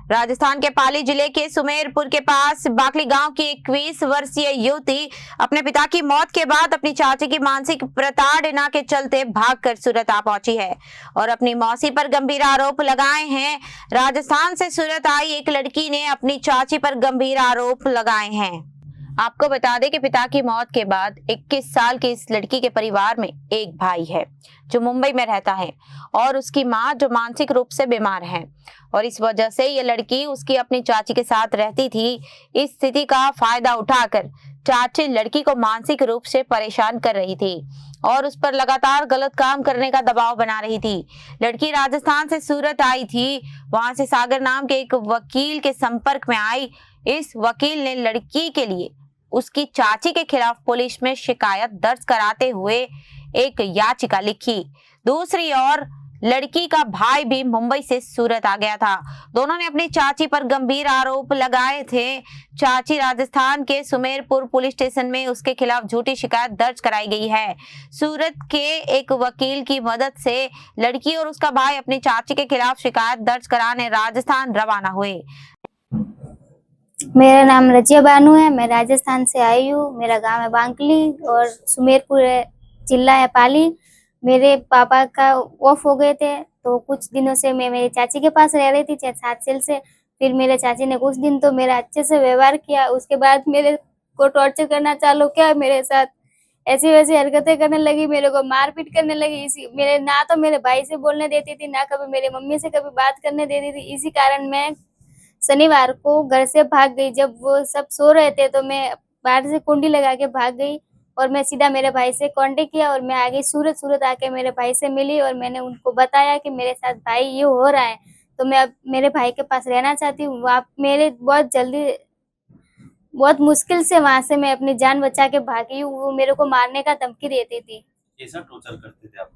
राजस्थान के पाली जिले के सुमेरपुर के पास बाकली गांव की 21 वर्षीय युवती अपने पिता की मौत के बाद अपनी चाची की मानसिक प्रताड़ना के चलते भागकर सूरत आ पहुंची है और अपनी मौसी पर गंभीर आरोप लगाए हैं। राजस्थान से सूरत आई एक लड़की ने अपनी चाची पर गंभीर आरोप लगाए हैं। आपको बता दें कि पिता की मौत के बाद 21 साल की इस लड़की के परिवार में एक भाई है जो मुंबई में रहता है और उसकी मां जो मानसिक रूप से बीमार है और इस वजह से ये लड़की उसकी अपनी चाची के साथ रहती थी। इस स्थिति का फायदा उठाकर चाची लड़की को मानसिक रूप से परेशान कर रही थी और उस पर लगातार गलत काम करने का दबाव बना रही थी। लड़की राजस्थान से सूरत आई थी, वहां से सागर नाम के एक वकील के संपर्क में आई। इस वकील ने लड़की के लिए उसकी चाची के खिलाफ पुलिस में शिकायत दर्ज कराते हुए एक याचिका लिखी। दूसरी ओर लड़की का भाई भी मुंबई से सूरत आ गया था। दोनों ने अपनी चाची पर गंभीर आरोप लगाए थे। चाची राजस्थान के सुमेरपुर पुलिस स्टेशन में उसके खिलाफ झूठी शिकायत दर्ज कराई गई है। सूरत के एक वकील की मदद से लड़की और उसका भाई अपनी चाची के खिलाफ शिकायत दर्ज कराने राजस्थान रवाना हुए। मेरा नाम रजिया बानू है। मैं राजस्थान से आई हूँ। मेरा गांव है बांकली और सुमेरपुर जिला है पाली। मेरे पापा का ऑफ हो गए थे तो कुछ दिनों से मैं मेरी चाची के पास रह रही थी 7 साल से। फिर मेरे चाची ने कुछ दिन तो मेरा अच्छे से व्यवहार किया, उसके बाद मेरे को टॉर्चर करना चालू किया। मेरे साथ ऐसी वैसी हरकतें करने लगी, मेरे को मारपीट करने लगी। इसी मेरे ना तो मेरे भाई से बोलने देती थी, ना कभी मेरी मम्मी से कभी बात करने देती थी। इसी कारण मैं शनिवार को घर से भाग गई। जब वो सब सो रहे थे तो मैं बाहर से कुंडी लगा के भाग गई और मैं सीधा मेरे भाई से कांटेक्ट किया और मैं आ गई सूरत आके मेरे भाई से मिली और मैंने उनको बताया कि मेरे साथ भाई ये हो रहा है, तो मैं अब मेरे भाई के पास रहना चाहती हूँ। वहाँ मेरे बहुत मुश्किल से वहां से मैं अपनी जान बचा के भागी हूँ। वो मेरे को मारने का धमकी देती थी। कैसा टॉर्चर करते थे आपको?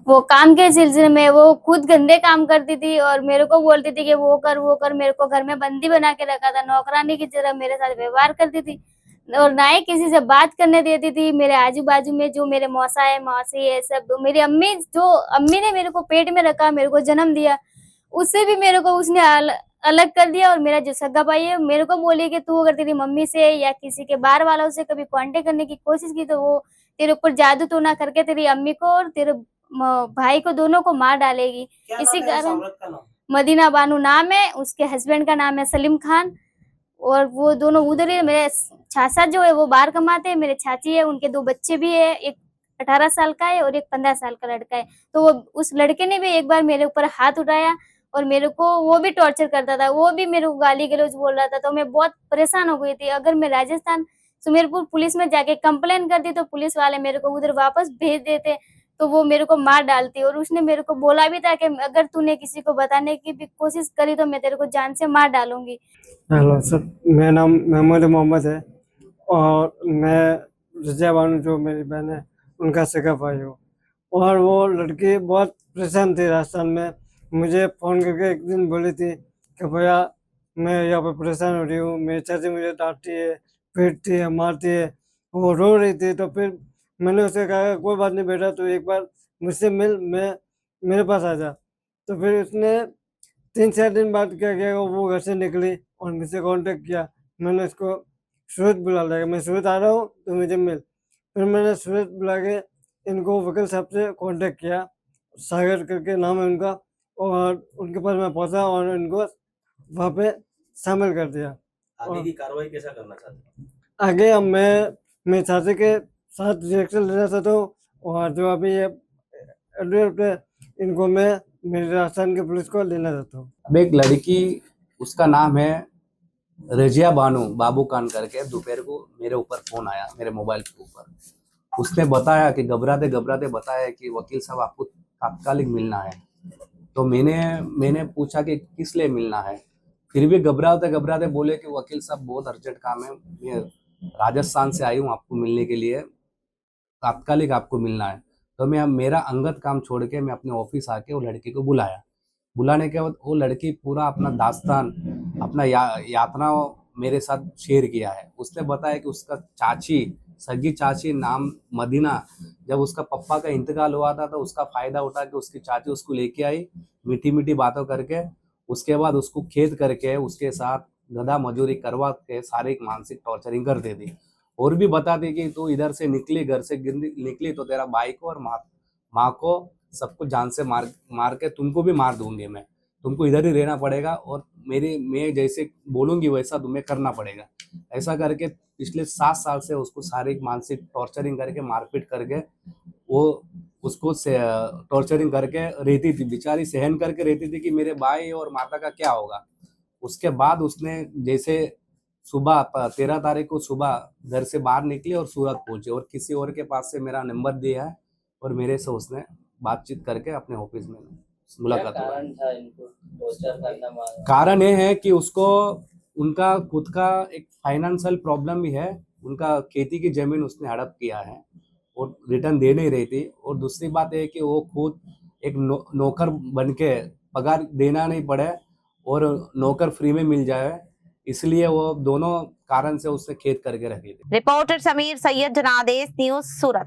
वो काम के सिलसिले में वो खुद गंदे काम करती थी और मेरे को बोलती थी कि वो कर। मेरे को घर में बंदी बना के रखा था, नौकरानी की तरह मेरे साथ व्यवहार करती थी और ना ही किसी से बात करने देती थी। मेरे आजू बाजू में जो मेरे मौसा है मौसी है सब, तो मेरी अम्मी ने मेरे को पेट में रखा, मेरे को जन्म दिया, उससे भी मेरे को उसने अलग कर दिया। और मेरा जो सगा भाई है मेरे को बोले कि तू अगर तेरी मम्मी से या किसी के बाहर वालों से कभी कांटेक्ट करने की कोशिश की तो वो तेरे ऊपर जादू टोना करके तेरी अम्मी को और तेरे भाई को दोनों को मार डालेगी। इसी कारण मदीना बानू नाम है, उसके हस्बैंड का नाम है सलीम खान और वो दोनों उधर ही। मेरे छाछा जो है वो बाहर कमाते हैं, मेरे चाची है उनके 2 बच्चे भी है, एक 18 साल का है और एक 15 साल का लड़का है। तो वो उस लड़के ने भी एक बार मेरे ऊपर हाथ उठाया और मेरे को वो भी टॉर्चर करता था, वो भी मेरे को गाली गलौज बोल रहा था। तो मैं बहुत परेशान हो गई थी। अगर मैं राजस्थान सुमेरपुर पुलिस में जाके कंप्लेन करती तो पुलिस वाले मेरे को उधर वापस भेज देते, तो वो मेरे को मार डालती। और उसने मेरे को बोला भी था कि अगर तूने किसी को बताने की भी कोशिश करी तो मैं तेरे को जान से मार डालूंगी। हेलो सर, मेरा नाम महमूद मोहम्मद है और मैं रजिया बानू जो मेरी बहन है उनका सगा भाई हूँ। और वो लड़की बहुत परेशान थी राजस्थान में। मुझे फ़ोन करके एक दिन बोली थी कि भैया मैं यहाँ पर परेशान हो रही हूँ, मेरी चाची मुझे डांटती है, पीटती है, मारती है। वो रो रही थी। तो फिर मैंने उसे कहा कोई बात नहीं बेटा, तो एक बार मुझसे मिल, मेरे पास आ जा। तो फिर उसने 3-4 दिन बाद क्या किया, वो घर से निकली और मुझसे कांटेक्ट किया। मैंने उसको सूरत बुला लिया, मैं सूरत आ रहा हूँ तो मुझे मिल। फिर मैंने सूरत बुला के इनको वकील साहब से कांटेक्ट किया, सागर करके नाम है उनका, और उनके पास मैं पहुँचा और इनको वहाँ पे शामिल कर दिया। आगे की कार्रवाई कैसा करना चाहते हैं? आगे अब मैं मेरी चाची के साथ रिएक्शन लेना चाहता हूँ और जो अभी ये एड्रेस पे इनको मैं मेरी राजस्थान की पुलिस को लेना चाहता हूँ। अब एक लड़की, उसका नाम है रजिया बानू बाबू कान करके, दोपहर को मेरे ऊपर फोन आया मेरे मोबाइल के ऊपर। उसने बताया कि घबराते घबराते बताया कि वकील साहब आपको तात्कालिक मिलना है। तो मैंने पूछा कि किस लिए मिलना है। फिर भी घबराते घबराते बोले कि वकील साहब बहुत अर्जेंट काम है, मैं राजस्थान से आई हूँ आपको मिलने के लिए, तात्कालिक आपको मिलना है। तो मैं अब मेरा अंगत काम छोड़ के मैं अपने ऑफिस आके वो लड़की को बुलाया। बुलाने के बाद वो लड़की पूरा अपना दास्तान, अपना यातना मेरे साथ शेयर किया है। उसने बताया कि उसका सगी चाची नाम मदीना, जब उसका पप्पा का इंतकाल हुआ था तो उसका फायदा उठा के उसकी चाची उसको लेके आई, मीठी मीठी बातों करके, उसके बाद उसको खेद करके उसके साथ गधा मजूरी करवा के शारीरिक मानसिक टॉर्चरिंग करती थी। और भी बताती कि तू इधर से निकली, घर से निकली तो तेरा भाई को और माँ को सबको जान से मार के तुमको भी मार दूंगी मैं, तुमको इधर ही रहना पड़ेगा और मैं जैसे बोलूंगी वैसा तुम्हें करना पड़ेगा। ऐसा करके पिछले 7 साल से उसको शारीरिक मानसिक टॉर्चरिंग करके मारपीट करके वो उसको टॉर्चरिंग करके रहती थी, बेचारी सहन करके रहती थी कि मेरे भाई और माता का क्या होगा। उसके बाद उसने जैसे सुबह 13 तारीख को सुबह घर से बाहर निकली और सूरत पहुंची और किसी और के पास से मेरा नंबर दिया है और मेरे से उसने बातचीत करके अपने ऑफिस में मुलाकात हुआ। था इनको टॉर्चर करना? कारण ये है कि उसको उनका खुद का एक फाइनेंशियल प्रॉब्लम भी है, उनका खेती की जमीन उसने हड़प किया है और रिटर्न दे नहीं रही थी। और दूसरी बात है कि वो खुद एक नौकर बन के पगार देना नहीं पड़े और नौकर फ्री में मिल जाए, इसलिए वो दोनों कारण से उसने खेत करके रखी थी। रिपोर्टर समीर सैयद, जनादेश न्यूज, सूरत।